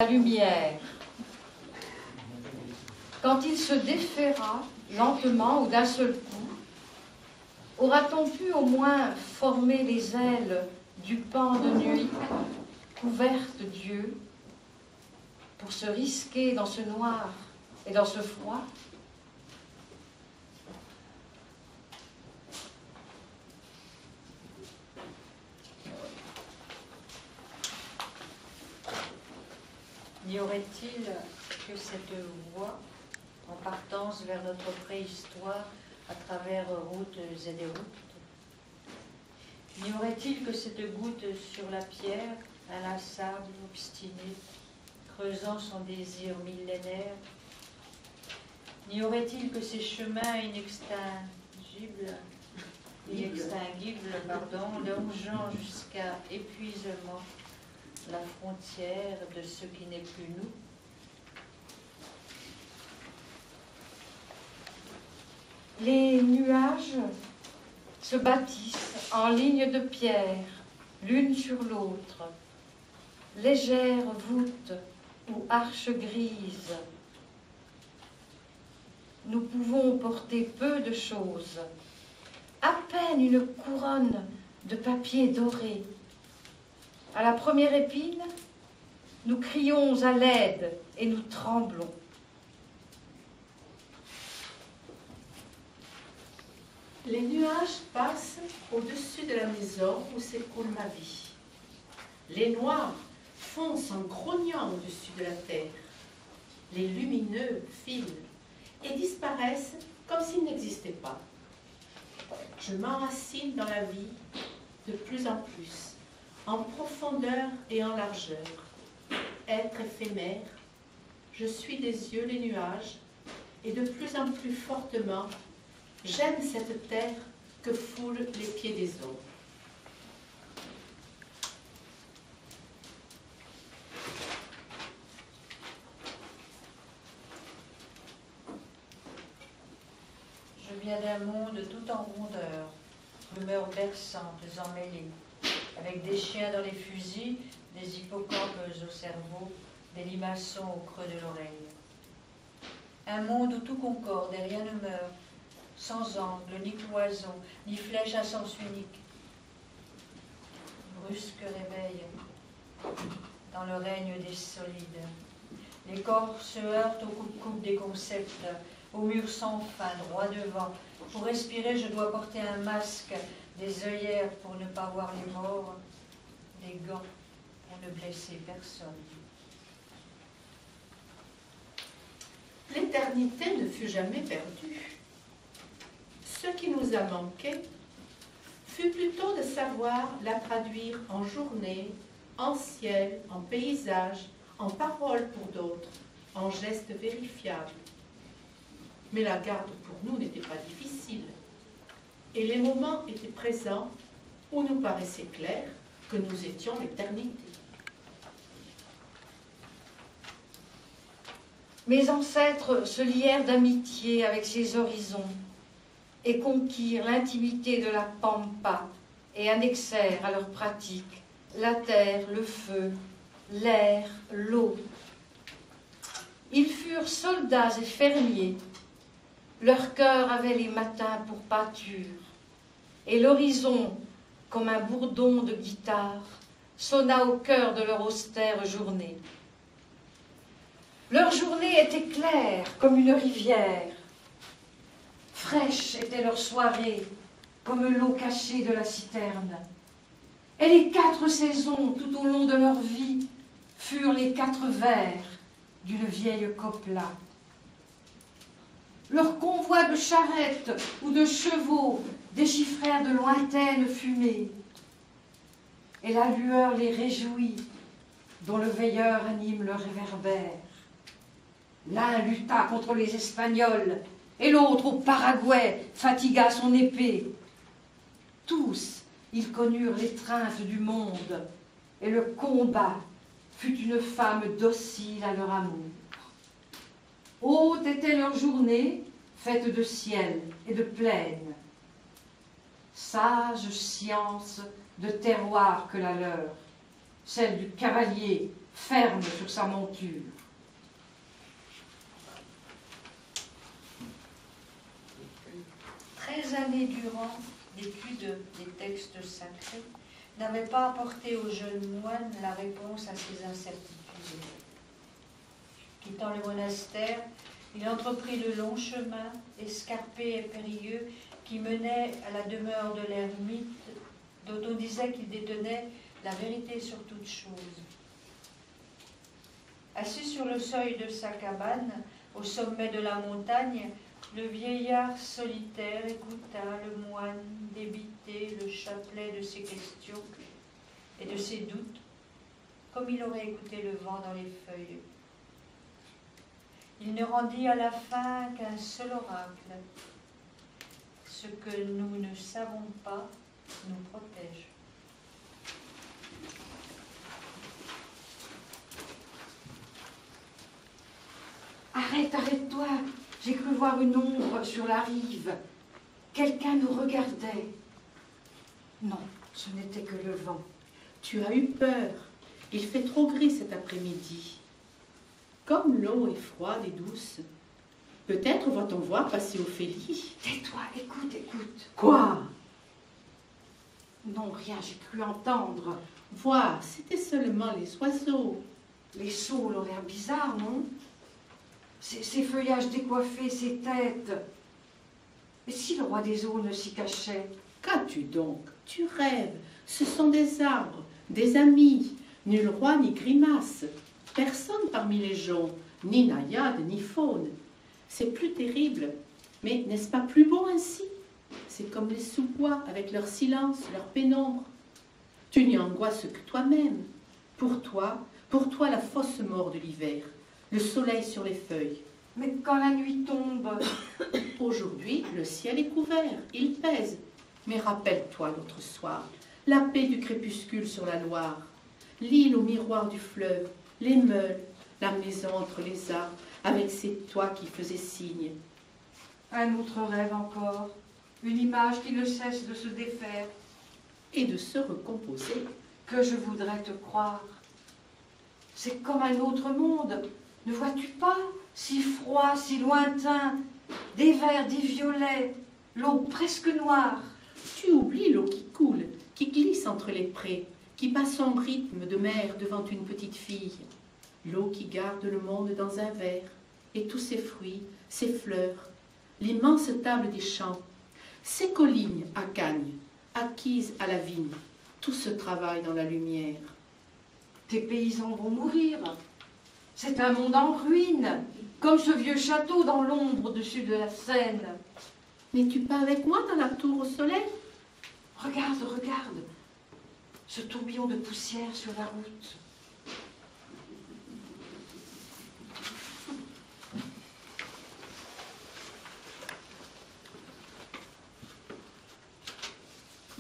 la lumière. Quand il se défera lentement ou d'un seul coup, aura-t-on pu au moins former les ailes du pan de nuit, couverte d'yeux, pour se risquer dans ce noir et dans ce froid? N'y aurait-il que cette voie en partance vers notre préhistoire à travers routes et des routes? N'y aurait-il que cette goutte sur la pierre, inlassable, obstinée, creusant son désir millénaire? N'y aurait-il que ces chemins inextinguibles, longeant jusqu'à épuisement la frontière de ce qui n'est plus nous? Les nuages se bâtissent en lignes de pierre, l'une sur l'autre, légères voûtes ou arches grises. Nous pouvons porter peu de choses, à peine une couronne de papier doré. À la première épine, nous crions à l'aide et nous tremblons. Les nuages passent au-dessus de la maison où s'écoule ma vie. Les noirs foncent en grognant au-dessus de la terre. Les lumineux filent et disparaissent comme s'ils n'existaient pas. Je m'enracine dans la vie de plus en plus, en profondeur et en largeur. Être éphémère, je suis des yeux les nuages, et de plus en plus fortement, j'aime cette terre que foulent les pieds des eaux. Je viens d'un monde tout en rondeur, rumeurs berçantes, emmêlées, avec des chiens dans les fusils, des hippocampes au cerveau, des limaçons au creux de l'oreille. Un monde où tout concorde et rien ne meurt, sans angle, ni cloison, ni flèche à sens unique. Brusque réveil dans le règne des solides. Les corps se heurtent au coupe-coupe des concepts, au mur sans fin, droit devant. Pour respirer, je dois porter un masque, des œillères pour ne pas voir les morts, des gants pour ne blesser personne. L'éternité ne fut jamais perdue. Ce qui nous a manqué fut plutôt de savoir la traduire en journée, en ciel, en paysage, en paroles pour d'autres, en gestes vérifiables. Mais la garde pour nous n'était pas difficile, et les moments étaient présents où nous paraissait clair que nous étions l'éternité. Mes ancêtres se lièrent d'amitié avec ces horizons et conquirent l'intimité de la pampa et annexèrent à leur pratique la terre, le feu, l'air, l'eau. Ils furent soldats et fermiers. Leur cœur avait les matins pour pâture, et l'horizon, comme un bourdon de guitare, sonna au cœur de leur austère journée. Leur journée était claire comme une rivière. Fraîche était leur soirée comme l'eau cachée de la citerne. Et les 4 saisons tout au long de leur vie furent les 4 vers d'une vieille copla. Leurs convois de charrettes ou de chevaux déchiffrèrent de lointaines fumées. Et la lueur les réjouit, dont le veilleur anime le réverbère. L'un lutta contre les Espagnols, et l'autre au Paraguay fatigua son épée. Tous, ils connurent l'étreinte du monde, et le combat fut une femme docile à leur amour. Haute était leur journée, faite de ciel et de plaine. Sage science de terroir que la leur, celle du cavalier ferme sur sa monture. Treize années durant, l'étude des textes sacrés n'avait pas apporté au jeune moine la réponse à ses incertitudes. Quittant le monastère, il entreprit le long chemin, escarpé et périlleux, qui menait à la demeure de l'ermite, dont on disait qu'il détenait la vérité sur toute chose. Assis sur le seuil de sa cabane, au sommet de la montagne, le vieillard solitaire écouta le moine débiter le chapelet de ses questions et de ses doutes, comme il aurait écouté le vent dans les feuilles. Il ne rendit à la fin qu'un seul oracle. Ce que nous ne savons pas nous protège. Arrête, arrête-toi. J'ai cru voir une ombre sur la rive. Quelqu'un nous regardait. Non, ce n'était que le vent. Tu as eu peur. Il fait trop gris cet après-midi. Comme l'eau est froide et douce, peut-être va-t-on voir passer Ophélie. Tais-toi, écoute, écoute. Quoi? Non, rien, j'ai cru entendre. Vois, c'était seulement les oiseaux. Les saules ont l'air bizarres, non? Ces feuillages décoiffés, ces têtes. Et si le roi des eaux ne s'y cachait? Qu'as-tu donc? Tu rêves. Ce sont des arbres, des amis. Nul roi ni grimace. Personne parmi les gens, ni naïade, ni faune. C'est plus terrible, mais n'est-ce pas plus beau ainsi? C'est comme les sous-bois avec leur silence, leur pénombre. Tu n'y angoisses que toi-même. Pour toi la fausse mort de l'hiver, le soleil sur les feuilles. Mais quand la nuit tombe... Aujourd'hui, le ciel est couvert, il pèse. Mais rappelle-toi l'autre soir, la paix du crépuscule sur la Loire, l'île au miroir du fleuve, les meules, la maison entre les arbres, avec ces toits qui faisaient signe. Un autre rêve encore, une image qui ne cesse de se défaire. Et de se recomposer. Que je voudrais te croire. C'est comme un autre monde, ne vois-tu pas? Si froid, si lointain, des verts, des violets, l'eau presque noire. Tu oublies l'eau qui coule, qui glisse entre les prés, qui passe son rythme de mer devant une petite fille. L'eau qui garde le monde dans un verre, et tous ses fruits, ses fleurs, l'immense table des champs, ces collines à Cagnes, acquises à la vigne, tout ce travail dans la lumière. Tes paysans vont mourir. C'est un monde en ruine, comme ce vieux château dans l'ombre au-dessus de la Seine. N'es-tu pas avec moi dans la tour au soleil? Regarde, regarde, ce tourbillon de poussière sur la route.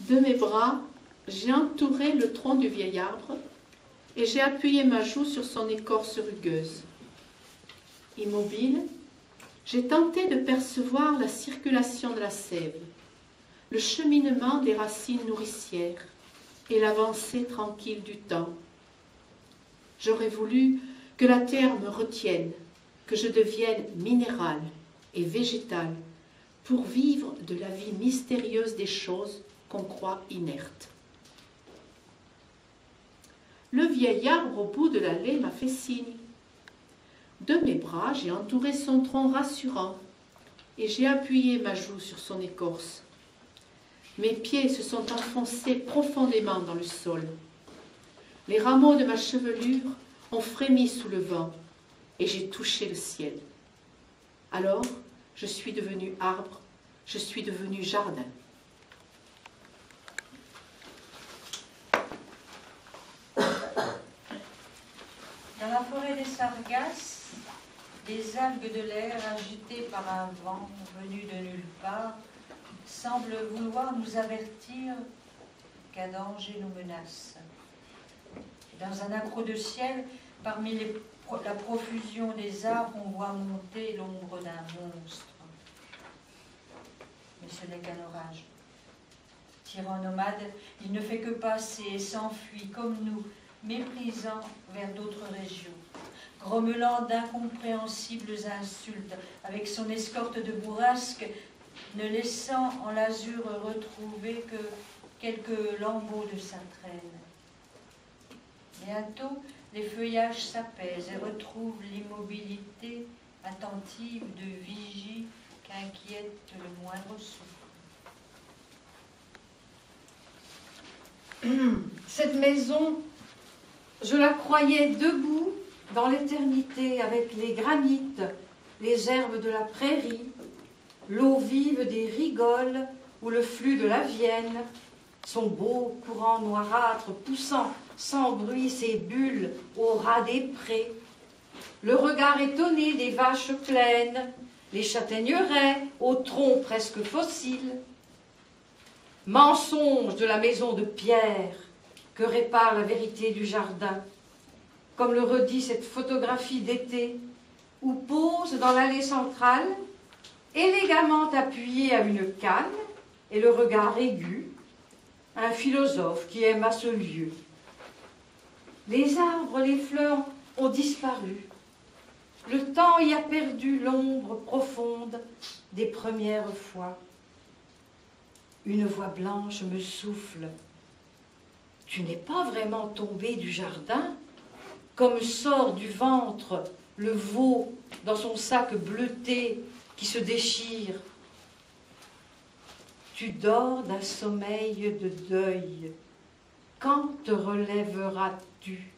De mes bras, j'ai entouré le tronc du vieil arbre et j'ai appuyé ma joue sur son écorce rugueuse. Immobile, j'ai tenté de percevoir la circulation de la sève, le cheminement des racines nourricières et l'avancée tranquille du temps. J'aurais voulu que la terre me retienne, que je devienne minérale et végétale pour vivre de la vie mystérieuse des choses qu'on croit inertes. Le vieil arbre au bout de l'allée m'a fait signe. De mes bras, j'ai entouré son tronc rassurant et j'ai appuyé ma joue sur son écorce. Mes pieds se sont enfoncés profondément dans le sol. Les rameaux de ma chevelure ont frémi sous le vent et j'ai touché le ciel. Alors, je suis devenu arbre, je suis devenu jardin. Dans la forêt des Sargasses, les algues de l'air agitées par un vent venu de nulle part semblent vouloir nous avertir qu'un danger nous menace. Dans un accroc de ciel, parmi la profusion des arbres, on voit monter l'ombre d'un monstre. Mais ce n'est qu'un orage. Tyran nomade, il ne fait que passer et s'enfuit comme nous, méprisant vers d'autres régions, grommelant d'incompréhensibles insultes avec son escorte de bourrasques, ne laissant en l'azur retrouver que quelques lambeaux de sa traîne. Bientôt, les feuillages s'apaisent et retrouvent l'immobilité attentive de vigie qu'inquiète le moindre souffle. Cette maison, je la croyais debout dans l'éternité avec les granites, les herbes de la prairie, l'eau vive des rigoles ou le flux de la Vienne, son beau courant noirâtre poussant sans bruit ses bulles au ras des prés, le regard étonné des vaches pleines, les châtaigneraies au tronc presque fossile. Mensonge de la maison de pierre que répare la vérité du jardin, comme le redit cette photographie d'été où pose dans l'allée centrale, élégamment appuyé à une canne et le regard aigu, un philosophe qui aime à ce lieu. Les arbres, les fleurs ont disparu. Le temps y a perdu l'ombre profonde des premières fois. Une voix blanche me souffle. Tu n'es pas vraiment tombé du jardin, comme sort du ventre le veau dans son sac bleuté qui se déchire. Tu dors d'un sommeil de deuil. Quand te relèveras-tu?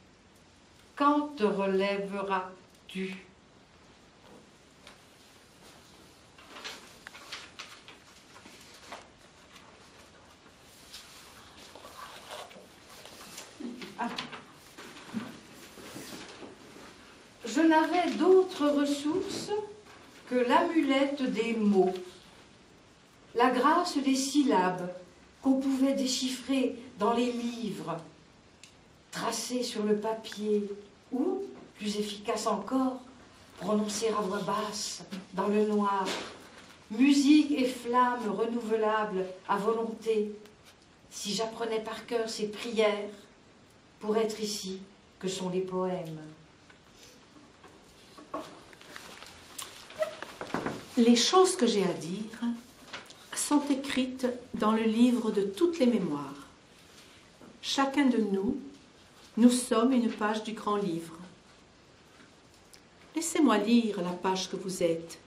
Quand te relèveras-tu? Je n'avais d'autre ressource que l'amulette des mots, la grâce des syllabes qu'on pouvait déchiffrer dans les livres, tracer sur le papier ou, plus efficace encore, prononcer à voix basse dans le noir, musique et flamme renouvelables à volonté, si j'apprenais par cœur ces prières pour être ici que sont les poèmes. Les choses que j'ai à dire sont écrites dans le livre de toutes les mémoires. Chacun de nous, nous sommes une page du grand livre. Laissez-moi lire la page que vous êtes.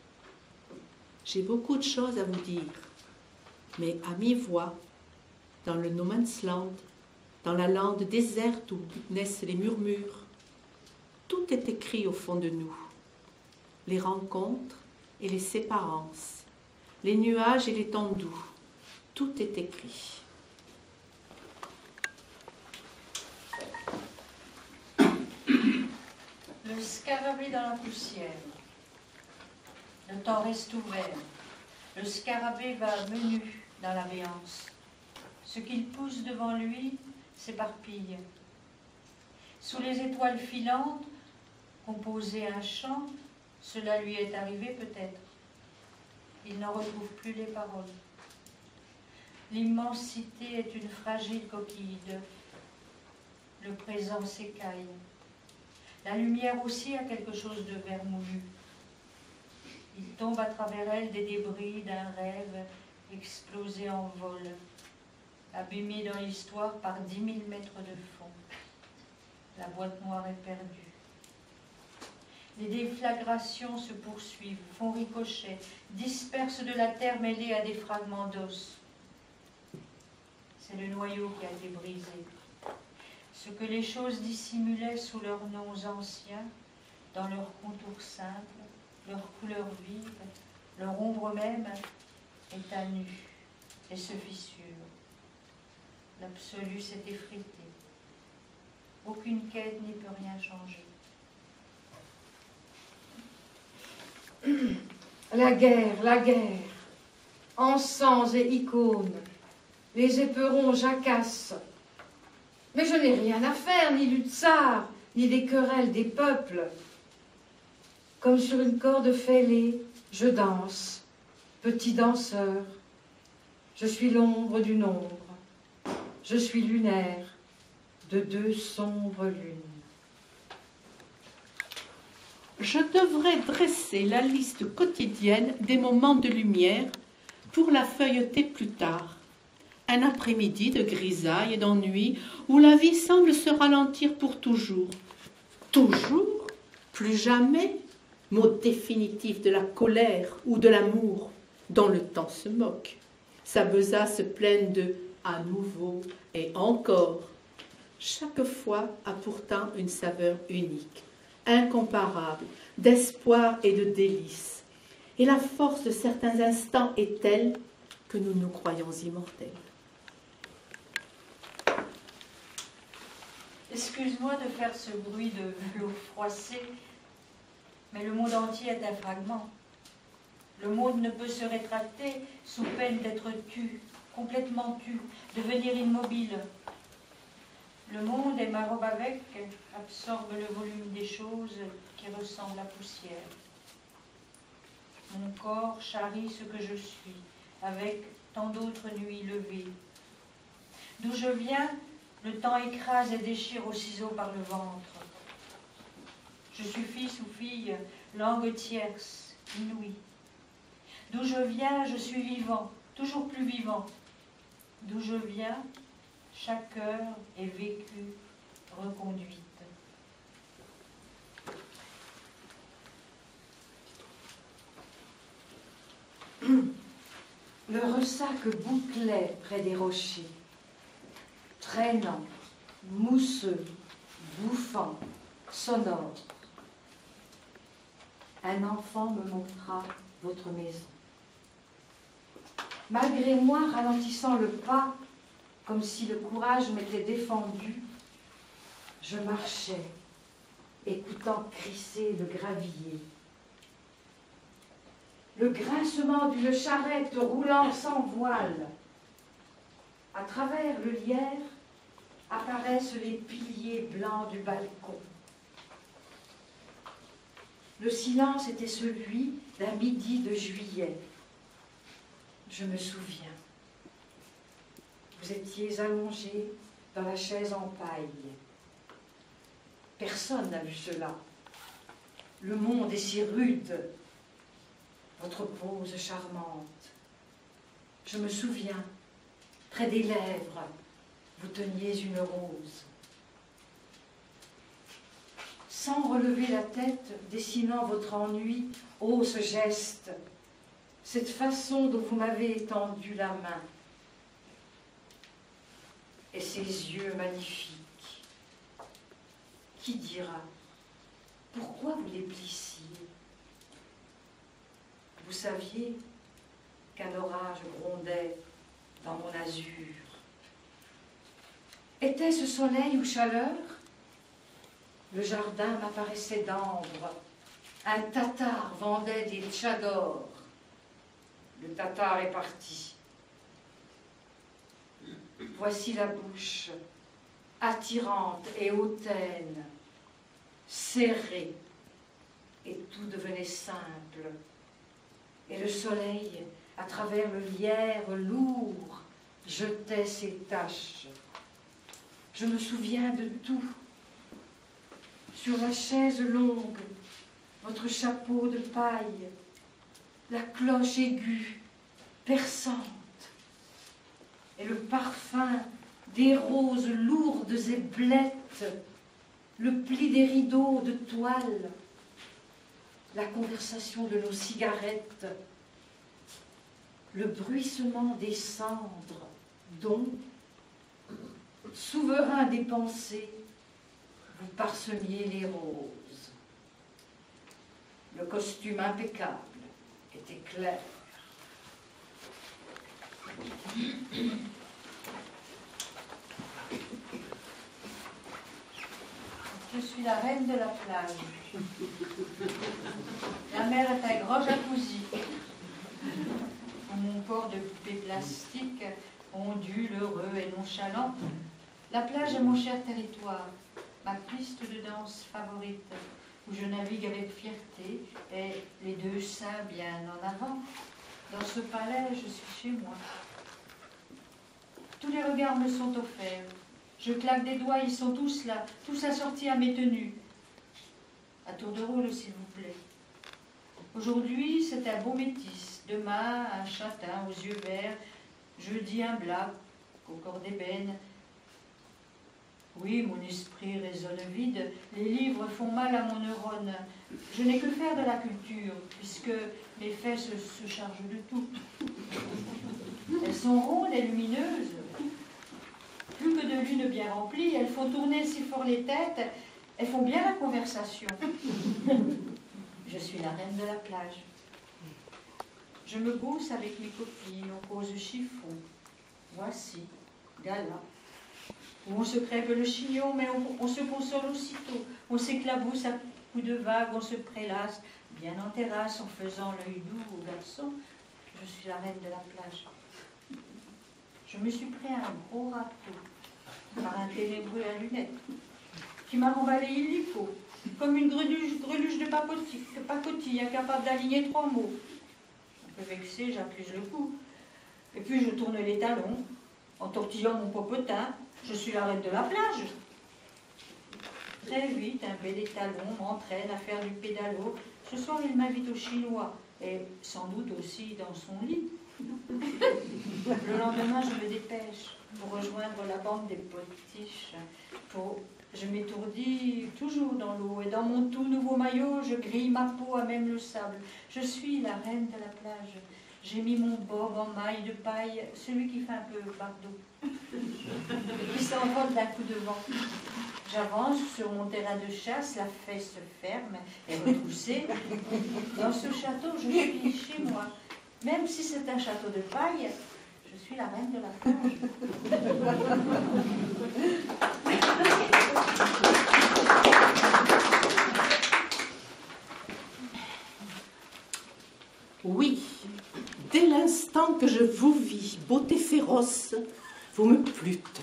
J'ai beaucoup de choses à vous dire, mais à mi-voix, dans le no man's land, dans la lande déserte où naissent les murmures, tout est écrit au fond de nous. Les rencontres et les séparances, les nuages et les temps doux, tout est écrit. Le scarabée dans la poussière. Le temps reste ouvert. Le scarabée va menu dans la béance. Ce qu'il pousse devant lui s'éparpille. Sous les étoiles filantes, composer un chant, cela lui est arrivé peut-être. Il n'en retrouve plus les paroles. L'immensité est une fragile coquille d'œuf. Le présent s'écaille. La lumière aussi a quelque chose de vermoulu. Il tombe à travers elle des débris d'un rêve explosé en vol, abîmé dans l'histoire par 10 000 mètres de fond. La boîte noire est perdue. Les déflagrations se poursuivent, font ricochet, dispersent de la terre mêlée à des fragments d'os. C'est le noyau qui a été brisé. Ce que les choses dissimulaient sous leurs noms anciens, dans leurs contours simples, leurs couleurs vives, leur ombre même, est à nu et se fissure. L'absolu s'est effrité. Aucune quête n'y peut rien changer. La guerre, encens et icônes, les éperons jacassent. Mais je n'ai rien à faire, ni du tsar, ni des querelles des peuples. Comme sur une corde fêlée, je danse, petit danseur. Je suis l'ombre d'une ombre. Je suis lunaire, de 2 sombres lunes. Je devrais dresser la liste quotidienne des moments de lumière pour la feuilleter plus tard. Un après-midi de grisaille et d'ennui où la vie semble se ralentir pour toujours. Toujours, plus jamais, mot définitif de la colère ou de l'amour, dont le temps se moque. Sa besace pleine de « à nouveau » et « encore ». Chaque fois a pourtant une saveur unique, incomparable, d'espoir et de délice. Et la force de certains instants est telle que nous nous croyons immortels. Excuse-moi de faire ce bruit de velours froissé, mais le monde entier est un fragment. Le monde ne peut se rétracter sous peine d'être tu, complètement tu, devenir immobile. Le monde et ma robe avec absorbent le volume des choses qui ressemblent à poussière. Mon corps charrie ce que je suis, avec tant d'autres nuits levées. D'où je viens, le temps écrase et déchire au ciseau par le ventre. Je suis fils ou fille, langue tierce, inouïe. D'où je viens, je suis vivant, toujours plus vivant. D'où je viens, chaque heure est vécue, reconduite. Le ressac bouclait près des rochers, traînant, mousseux, bouffant, sonore. Un enfant me montra votre maison. Malgré moi, ralentissant le pas, comme si le courage m'était défendu, je marchais, écoutant crisser le gravier. Le grincement d'une charrette roulant sans voile. À travers le lierre apparaissent les piliers blancs du balcon. Le silence était celui d'un midi de juillet. Je me souviens. Vous étiez allongé dans la chaise en paille. Personne n'a vu cela. Le monde est si rude. Votre pose charmante. Je me souviens, près des lèvres, vous teniez une rose. Sans relever la tête, dessinant votre ennui, ô ce geste, cette façon dont vous m'avez étendu la main, et ces yeux magnifiques. Qui dira, pourquoi vous les plissiez? Vous saviez qu'un orage grondait dans mon azur. Était-ce soleil ou chaleur? Le jardin m'apparaissait d'ambre. Un tatar vendait des tchadors. Le tatar est parti. Voici la bouche, attirante et hautaine, serrée, et tout devenait simple. Et le soleil, à travers le lierre lourd, jetait ses taches. Je me souviens de tout. Sur la chaise longue, votre chapeau de paille, la cloche aiguë, perçante, et le parfum des roses lourdes et blettes, le pli des rideaux de toile, la conversation de nos cigarettes, le bruissement des cendres dont, souverain des pensées, vous parsemiez les roses. Le costume impeccable était clair. Je suis la reine de la plage. La mer est un grand jacuzzi. Mon corps de poupée plastique ondule, heureux et nonchalant. La plage est mon cher territoire, ma piste de danse favorite, où je navigue avec fierté et les deux seins bien en avant. Dans ce palais, je suis chez moi. Tous les regards me sont offerts. Je claque des doigts, ils sont tous là, tous assortis à mes tenues. À tour de rôle, s'il vous plaît. Aujourd'hui, c'est un beau métis. Demain, un châtain aux yeux verts. Jeudi, un black au corps d'ébène. Oui, mon esprit résonne vide. Les livres font mal à mon neurone. Je n'ai que faire de la culture, puisque mes fesses se chargent de tout. Elles sont rondes et lumineuses. Plus que de lunes bien remplies, elles font tourner si fort les têtes. Elles font bien la conversation. Je suis la reine de la plage. Je me gausse avec mes copines, on cause chiffon. Voici, gala. Où on se crève le chignon, mais on se console aussitôt. On s'éclabousse à coups de vagues, on se prélasse, bien en terrasse, en faisant l'œil doux aux garçons. Je suis la reine de la plage. Je me suis pris un gros râteau par un ténébreux à lunettes qui m'a remballé illico, comme une greluche de pacotille, incapable d'aligner 3 mots. Un peu vexée, j'accuse le coup. Et puis je tourne les talons, en tortillant mon popotin. Je suis la reine de la plage. Très vite, un bel étalon m'entraîne à faire du pédalo. Ce soir, il m'invite au chinois, et sans doute aussi dans son lit. Le lendemain, je me dépêche pour rejoindre la bande des potiches. Je m'étourdis toujours dans l'eau, et dans mon tout nouveau maillot, je grille ma peau à même le sable. Je suis la reine de la plage. J'ai mis mon bob en maille de paille, celui qui fait un peu bardeau, et qui s'envole d'un coup de vent. J'avance sur mon terrain de chasse, la fesse ferme et retroussée. Dans ce château, je suis chez moi. Même si c'est un château de paille, je suis la reine de la plage. Oui, dès l'instant que je vous vis, beauté féroce, vous me plûtes.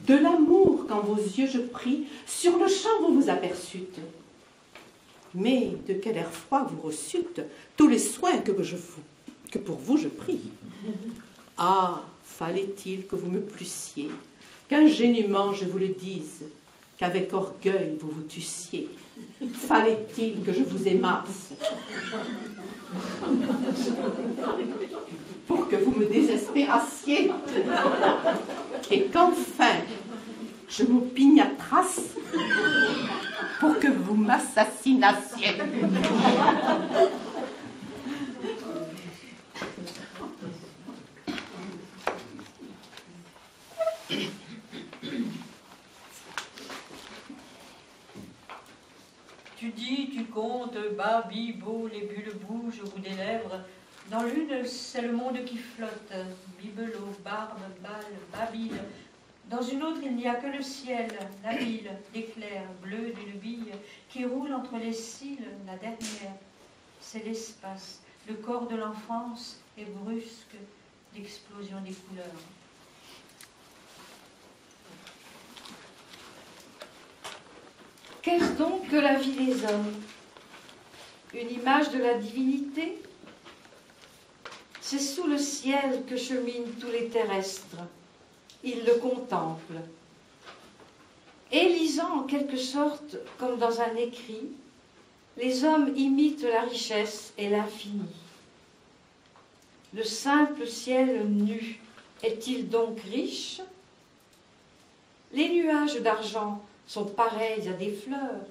De l'amour quand vos yeux je pris, sur le champ vous vous aperçûtes. Mais de quel air froid vous reçûtes tous les soins que pour vous je prie. Ah, fallait-il que vous me plussiez, qu'ingénument je vous le dise, qu'avec orgueil vous vous tussiez. Fallait-il que je vous aimasse pour que vous me désespérassiez et qu'enfin je m'opiniâtrasse pour que vous m'assassinassiez. Tu dis, tu comptes, bas, bibeau, les bulles bougent au bout des lèvres. Dans l'une, c'est le monde qui flotte, bibelot, barbe, balle, babile. Dans une autre, il n'y a que le ciel, la ville, l'éclair bleu d'une bille qui roule entre les cils, la dernière. C'est l'espace, le corps de l'enfance est brusque d'explosion des couleurs. Qu'est-ce donc que la vie des hommes? Une image de la divinité? C'est sous le ciel que cheminent tous les terrestres. Ils le contemplent. Et lisant en quelque sorte comme dans un écrit, les hommes imitent la richesse et l'infini. Le simple ciel nu est-il donc riche? Les nuages d'argent sont pareils à des fleurs.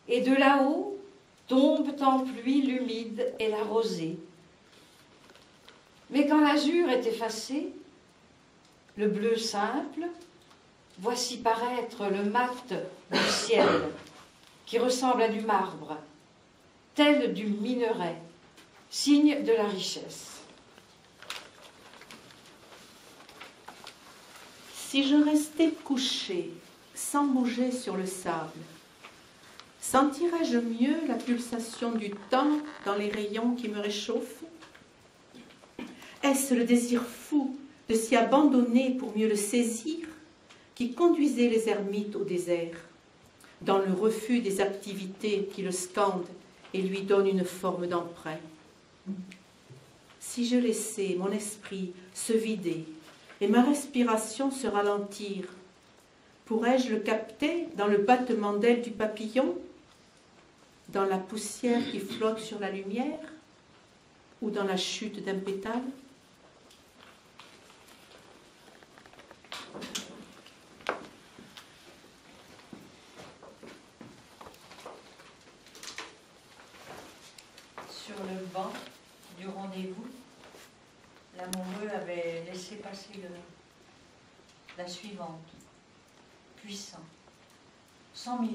Et de là-haut tombent en pluie l'humide et la rosée. Mais quand l'azur est effacé, le bleu simple, voici paraître le mat du ciel, qui ressemble à du marbre, tel du minerai, signe de la richesse. Si je restais couché, sans bouger sur le sable, sentirais-je mieux la pulsation du temps dans les rayons qui me réchauffent? Est-ce le désir fou de s'y abandonner pour mieux le saisir qui conduisait les ermites au désert, dans le refus des activités qui le scandent et lui donnent une forme d'emprunt? Si je laissais mon esprit se vider et ma respiration se ralentir. Pourrais-je le capter dans le battement d'ailes du papillon, dans la poussière qui flotte sur la lumière, ou dans la chute d'un pétale? Sur le banc du rendez-vous, l'amoureux avait laissé passer la suivante. Puissant, 100 000.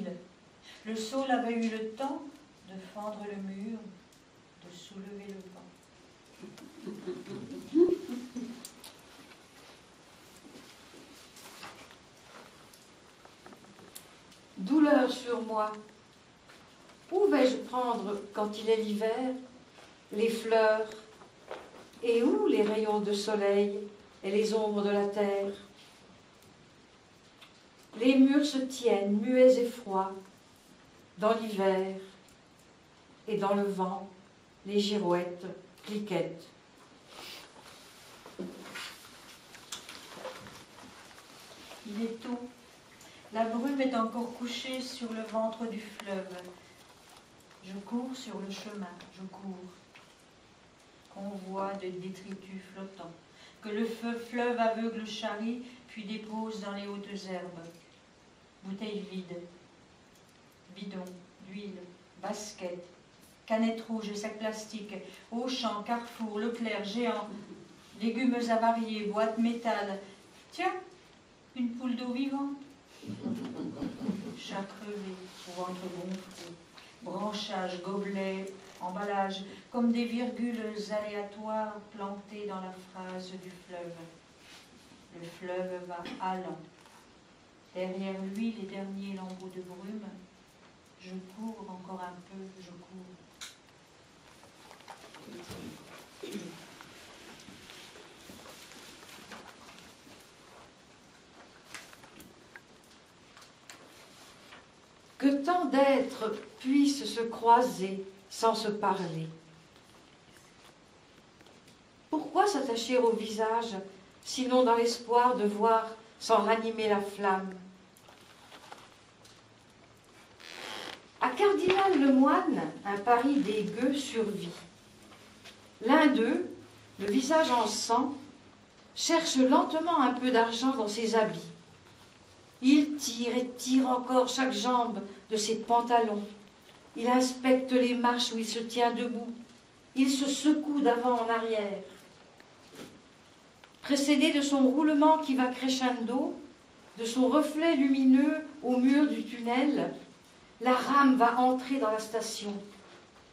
Le saule avait eu le temps de fendre le mur, de soulever le banc. Douleur sur moi. Où vais-je prendre, quand il est l'hiver, les fleurs, et où les rayons de soleil et les ombres de la terre? Les murs se tiennent, muets et froids, dans l'hiver, et dans le vent, les girouettes cliquettent. Il est tôt. La brume est encore couchée sur le ventre du fleuve. Je cours sur le chemin, je cours. Convoi de détritus flottants, que le fleuve aveugle charrie, puis dépose dans les hautes herbes. Bouteilles vides, bidons, d'huile, baskets, canettes rouges et sacs plastiques, Auchan, Carrefour, Leclerc, Géant, légumes avariés, boîtes métal. Tiens, une poule d'eau vivante. Chat crevé, au ventre gonflé, branchage, gobelet, emballage, comme des virgules aléatoires plantées dans la phrase du fleuve. Le fleuve va allant. Derrière lui, les derniers lambeaux de brume. Je cours encore un peu, je cours. Que tant d'êtres puissent se croiser sans se parler. Pourquoi s'attacher au visage, sinon dans l'espoir de voir sans ranimer la flamme? À Cardinal Lemoine, un pari des gueux survit. L'un d'eux, le visage en sang, cherche lentement un peu d'argent dans ses habits. Il tire et tire encore chaque jambe de ses pantalons. Il inspecte les marches où il se tient debout. Il se secoue d'avant en arrière. Précédé de son roulement qui va crescendo, de son reflet lumineux au mur du tunnel, la rame va entrer dans la station.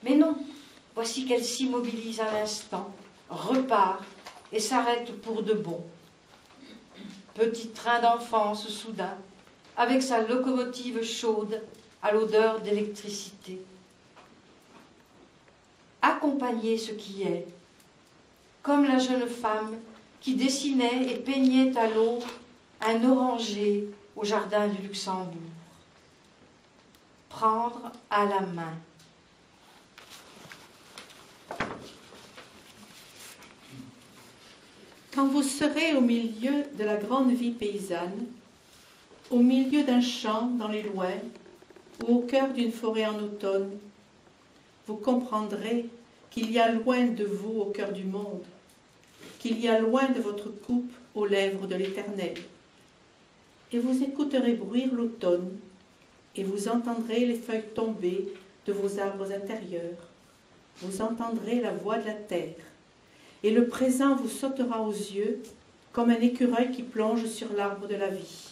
Mais non, voici qu'elle s'immobilise un instant, repart et s'arrête pour de bon. Petit train d'enfance soudain, avec sa locomotive chaude à l'odeur d'électricité. Accompagnez ce qui est, comme la jeune femme qui dessinait et peignait à l'eau un oranger au jardin du Luxembourg. Prendre à la main. Quand vous serez au milieu de la grande vie paysanne, au milieu d'un champ dans les loins, ou au cœur d'une forêt en automne, vous comprendrez qu'il y a loin de vous au cœur du monde, qu'il y a loin de votre coupe aux lèvres de l'Éternel. Et vous écouterez bruire l'automne, et vous entendrez les feuilles tomber de vos arbres intérieurs. Vous entendrez la voix de la terre, et le présent vous sautera aux yeux comme un écureuil qui plonge sur l'arbre de la vie.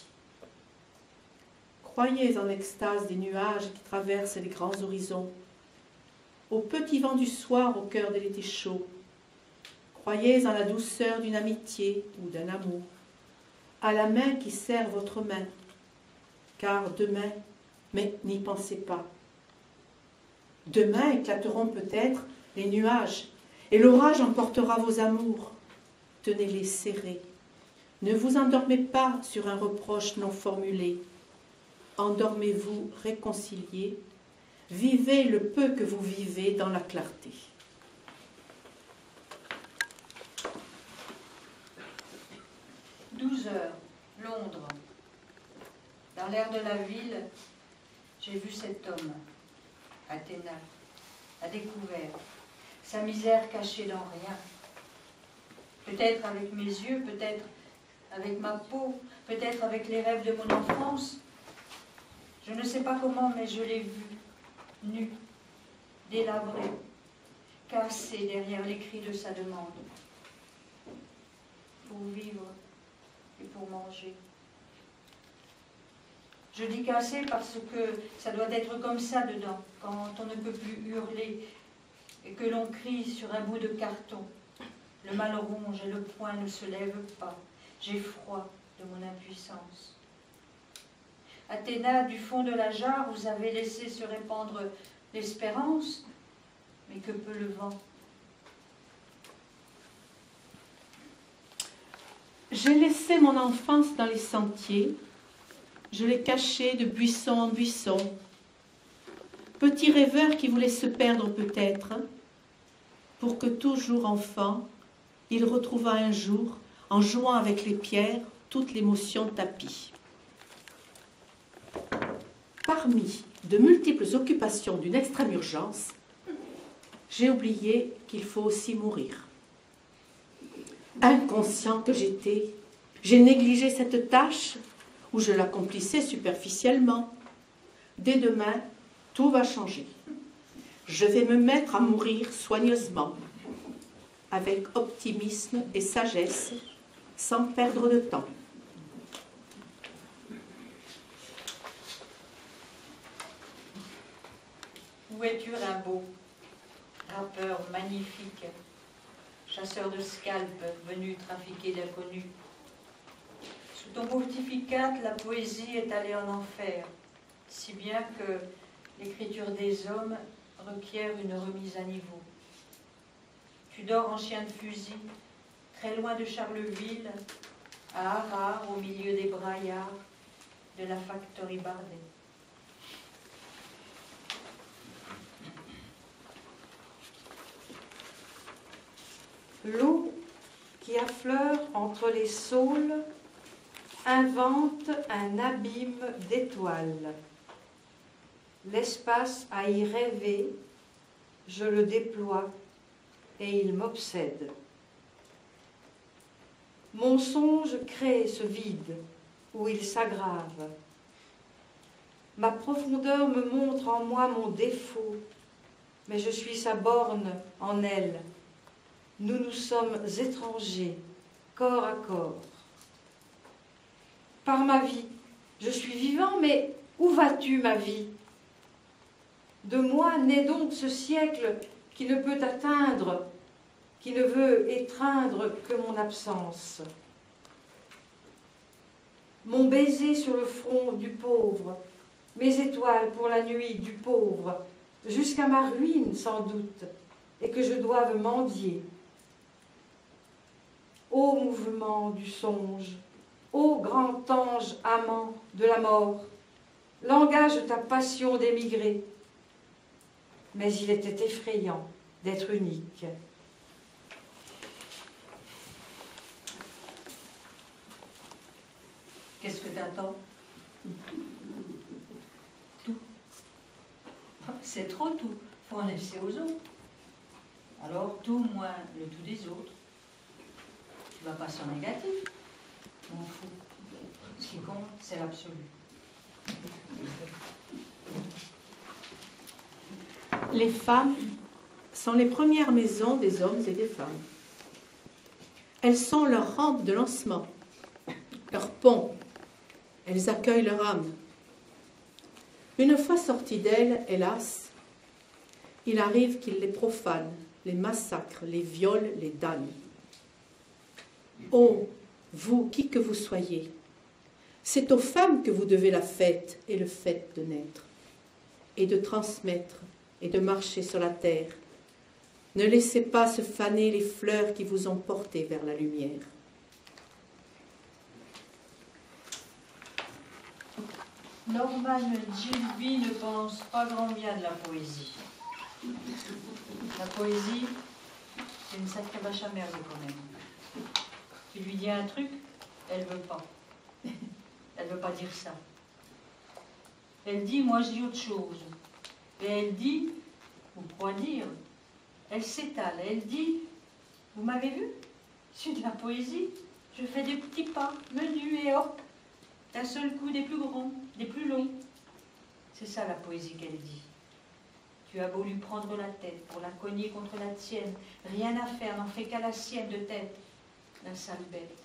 Croyez en extase des nuages qui traversent les grands horizons, au petit vent du soir au cœur de l'été chaud. Croyez en la douceur d'une amitié ou d'un amour, à la main qui serre votre main, car demain, mais n'y pensez pas. Demain éclateront peut-être les nuages, et l'orage emportera vos amours. Tenez-les serrés. Ne vous endormez pas sur un reproche non formulé. Endormez-vous réconciliés. Vivez le peu que vous vivez dans la clarté. 12 heures, Londres. Dans l'air de la ville, j'ai vu cet homme, Athéna, à découvert, sa misère cachée dans rien. Peut-être avec mes yeux, peut-être avec ma peau, peut-être avec les rêves de mon enfance. Je ne sais pas comment, mais je l'ai vu, nu, délabré, cassé derrière les cris de sa demande. Pour vivre et pour manger. Je dis cassé parce que ça doit être comme ça dedans, quand on ne peut plus hurler et que l'on crie sur un bout de carton. Le mal ronge et le poing ne se lève pas. J'ai froid de mon impuissance. Athéna, du fond de la jarre, vous avez laissé se répandre l'espérance, mais que peut le vent? J'ai laissé mon enfance dans les sentiers, je l'ai cachée de buisson en buisson. Petit rêveur qui voulait se perdre peut-être, pour que toujours enfant, il retrouvât un jour, en jouant avec les pierres, toute l'émotion tapie. Parmi de multiples occupations d'une extrême urgence, j'ai oublié qu'il faut aussi mourir. Inconscient que j'étais, j'ai négligé cette tâche où je l'accomplissais superficiellement. Dès demain, tout va changer. Je vais me mettre à mourir soigneusement, avec optimisme et sagesse, sans perdre de temps. Où es-tu, Rimbaud, rappeur magnifique, chasseur de scalpes venu trafiquer d'inconnus? Sous ton pontificat, la poésie est allée en enfer, si bien que l'écriture des hommes requiert une remise à niveau. Tu dors en chien de fusil, très loin de Charleville, à Harare, au milieu des braillards de la factory Bardet. L'eau qui affleure entre les saules invente un abîme d'étoiles. L'espace à y rêver, je le déploie et il m'obsède. Mon songe crée ce vide où il s'aggrave. Ma profondeur me montre en moi mon défaut, mais je suis sa borne en elle. Nous nous sommes étrangers, corps à corps. Par ma vie, je suis vivant, mais où vas-tu, ma vie? De moi naît donc ce siècle qui ne peut atteindre, qui ne veut étreindre que mon absence. Mon baiser sur le front du pauvre, mes étoiles pour la nuit du pauvre, jusqu'à ma ruine sans doute, et que je doive mendier. Ô mouvement du songe, ô grand ange amant de la mort, langage ta passion d'émigrer. Mais il était effrayant d'être unique. Qu'est-ce que t'attends? Tout. C'est trop tout. Faut en laisser aux autres. Alors tout moins le tout des autres. Tu vas pas sur négatif. M'en fous. Ce qui compte, c'est l'absolu. Les femmes sont les premières maisons des hommes et des femmes. Elles sont leur rampe de lancement, leur pont. Elles accueillent leur âme. Une fois sorties d'elles, hélas, il arrive qu'ils les profanent, les massacrent, les violent, les damnent. Ô, vous, qui que vous soyez, c'est aux femmes que vous devez la fête et le fait de naître, et de transmettre, et de marcher sur la terre. Ne laissez pas se faner les fleurs qui vous ont porté vers la lumière. Norman Gilby ne pense pas grand bien de la poésie. La poésie, c'est une sacrée vache à merde quand même. Tu lui dis un truc, Elle veut pas. Elle veut pas dire ça. Elle dit, moi je dis autre chose. Et elle dit, ou quoi dire, elle s'étale, elle dit, vous m'avez vu? C'est de la poésie. Je fais des petits pas, menus et hop, d'un seul coup des plus grands, des plus longs. C'est ça la poésie qu'elle dit. Tu as beau lui prendre la tête pour la cogner contre la tienne, rien à faire, n'en fait qu'à la sienne de tête. La sale bête.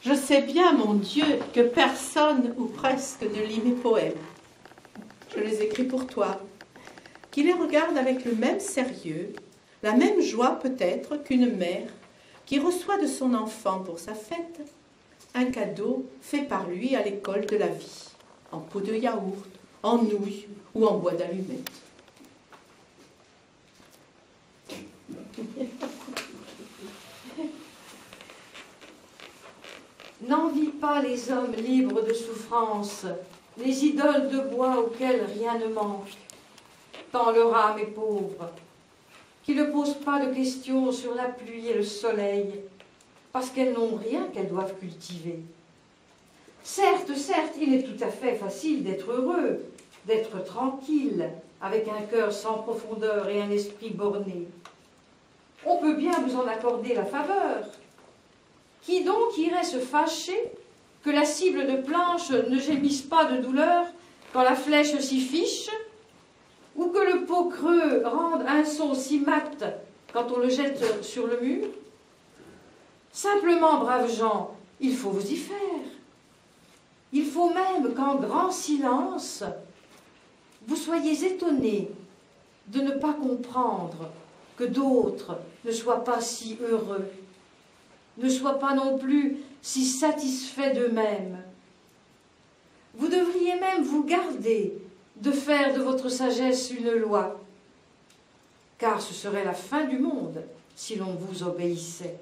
Je sais bien, mon Dieu, que personne ou presque ne lit mes poèmes. Je les écris pour toi, qui les regarde avec le même sérieux, la même joie peut-être qu'une mère qui reçoit de son enfant pour sa fête un cadeau fait par lui à l'école de la vie, en pot de yaourt, en nouilles ou en bois d'allumettes. N'envie pas les hommes libres de souffrance, les idoles de bois auxquelles rien ne manque, tant leur âme est pauvre, qui ne posent pas de questions sur la pluie et le soleil, parce qu'elles n'ont rien qu'elles doivent cultiver. Certes, il est tout à fait facile d'être heureux, d'être tranquille, avec un cœur sans profondeur et un esprit borné. On peut bien vous en accorder la faveur. Qui donc irait se fâcher que la cible de planche ne gémisse pas de douleur quand la flèche s'y fiche, ou que le pot creux rende un son si mat quand on le jette sur le mur? Simplement, braves gens, il faut vous y faire. Il faut même qu'en grand silence, vous soyez étonnés de ne pas comprendre que d'autres ne soient pas si heureux, ne soient pas non plus si satisfaits d'eux-mêmes. Vous devriez même vous garder de faire de votre sagesse une loi, car ce serait la fin du monde si l'on vous obéissait.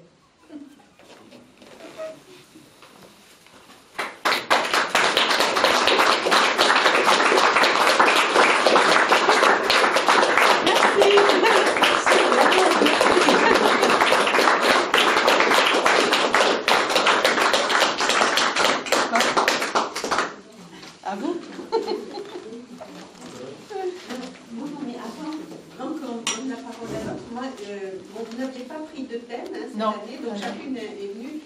À vous. Non, mais attends, donc on donne la parole à l'autre. Moi, vous n'aviez pas pris de thème cette année, donc chacune est venue.